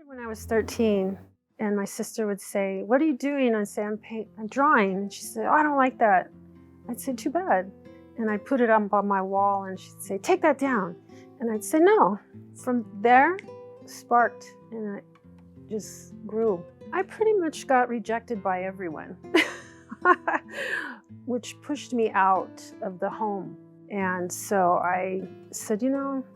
When I was 13, and my sister would say, "What are you doing?" I'd say, I'm drawing. And she'd say, "Oh, I don't like that." I'd say, "Too bad." And I'd put it up on my wall, and she'd say, "Take that down." And I'd say, "No." From there, sparked, and it just grew. I pretty much got rejected by everyone, which pushed me out of the home. And so I said,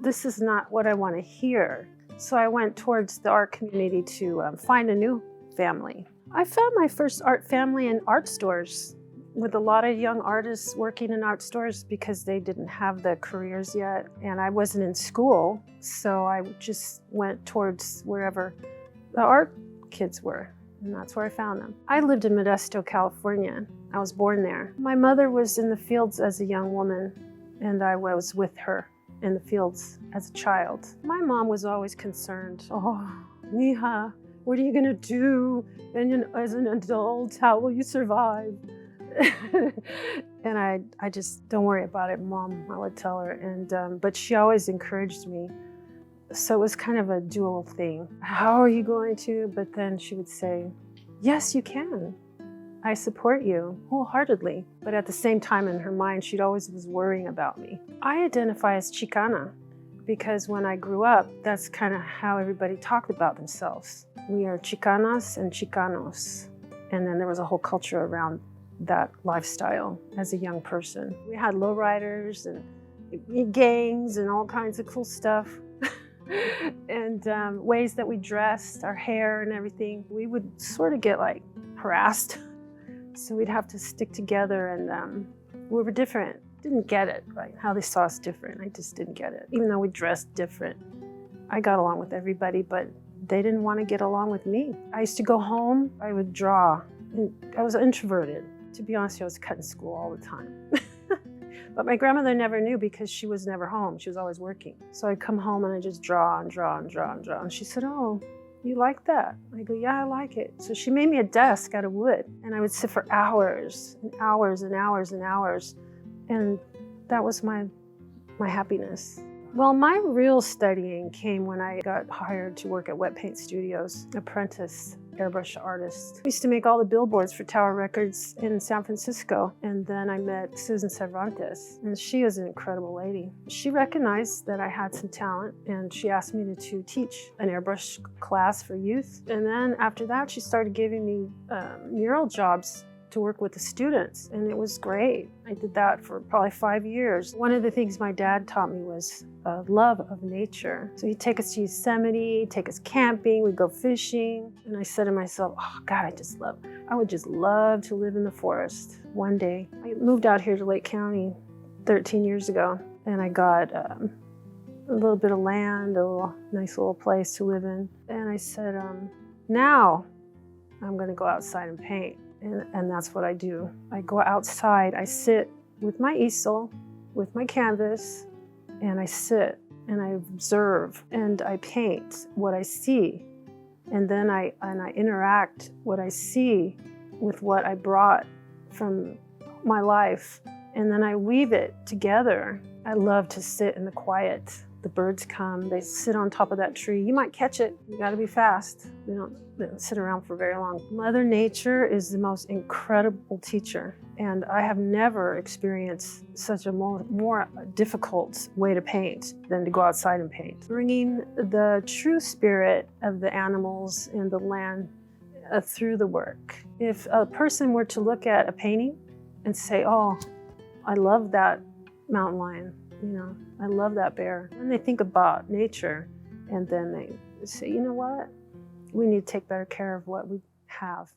this is not what I want to hear. So I went towards the art community to find a new family. I found my first art family in art stores with a lot of young artists working in art stores because they didn't have the careers yet. And I wasn't in school, so I just went towards wherever the art kids were. And that's where I found them. I lived in Modesto, California. I was born there. My mother was in the fields as a young woman, and I was with her in the fields as a child. My mom was always concerned. "Oh, mija, what are you gonna do? And as an adult, how will you survive?" And I just, "Don't worry about it, Mom," I would tell her. And but she always encouraged me. So it was kind of a dual thing. "How are you going to?" But then she would say, "Yes, you can. I support you wholeheartedly." But at the same time, in her mind, she'd always was worrying about me. I identify as Chicana because when I grew up, that's kind of how everybody talked about themselves. We are Chicanas and Chicanos. And then there was a whole culture around that lifestyle as a young person. We had lowriders and gangs and all kinds of cool stuff. And ways that we dressed, our hair and everything. We would sort of get like harassed. So we'd have to stick together, and we were different. Didn't get it, right? How they saw us different. I just didn't get it. Even though we dressed different, I got along with everybody, but they didn't want to get along with me. I used to go home, I would draw. And I was introverted. To be honest, I was cutting school all the time. But my grandmother never knew because she was never home. She was always working. So I'd come home and I'd just draw and draw and draw and draw. And she said, "Oh, you like that?" I go, "Yeah, I like it." So she made me a desk out of wood, and I would sit for hours and hours and hours and hours. And that was my happiness. Well, my real studying came when I got hired to work at Wet Paint Studios, apprentice airbrush artist. I used to make all the billboards for Tower Records in San Francisco. And then I met Susan Cervantes, and she is an incredible lady. She recognized that I had some talent, and she asked me to teach an airbrush class for youth. And then after that, she started giving me mural jobs to work with the students, and it was great. I did that for probably 5 years. One of the things my dad taught me was a love of nature. So he'd take us to Yosemite, take us camping, we'd go fishing, and I said to myself, "Oh God, I would just love to live in the forest one day." I moved out here to Lake County 13 years ago, and I got a little bit of land, a nice little place to live in, and I said, now I'm gonna go outside and paint. And that's what I do. I go outside, I sit with my easel, with my canvas, and I sit and I observe and I paint what I see. And then I interact what I see with what I brought from my life. And then I weave it together. I love to sit in the quiet. The birds come, they sit on top of that tree. You might catch it, you gotta be fast. They don't sit around for very long. Mother Nature is the most incredible teacher, and I have never experienced such a more difficult way to paint than to go outside and paint. Bringing the true spirit of the animals and the land through the work. If a person were to look at a painting and say, "Oh, I love that mountain lion, I love that bear," and they think about nature, and then they say, "You know what? We need to take better care of what we have."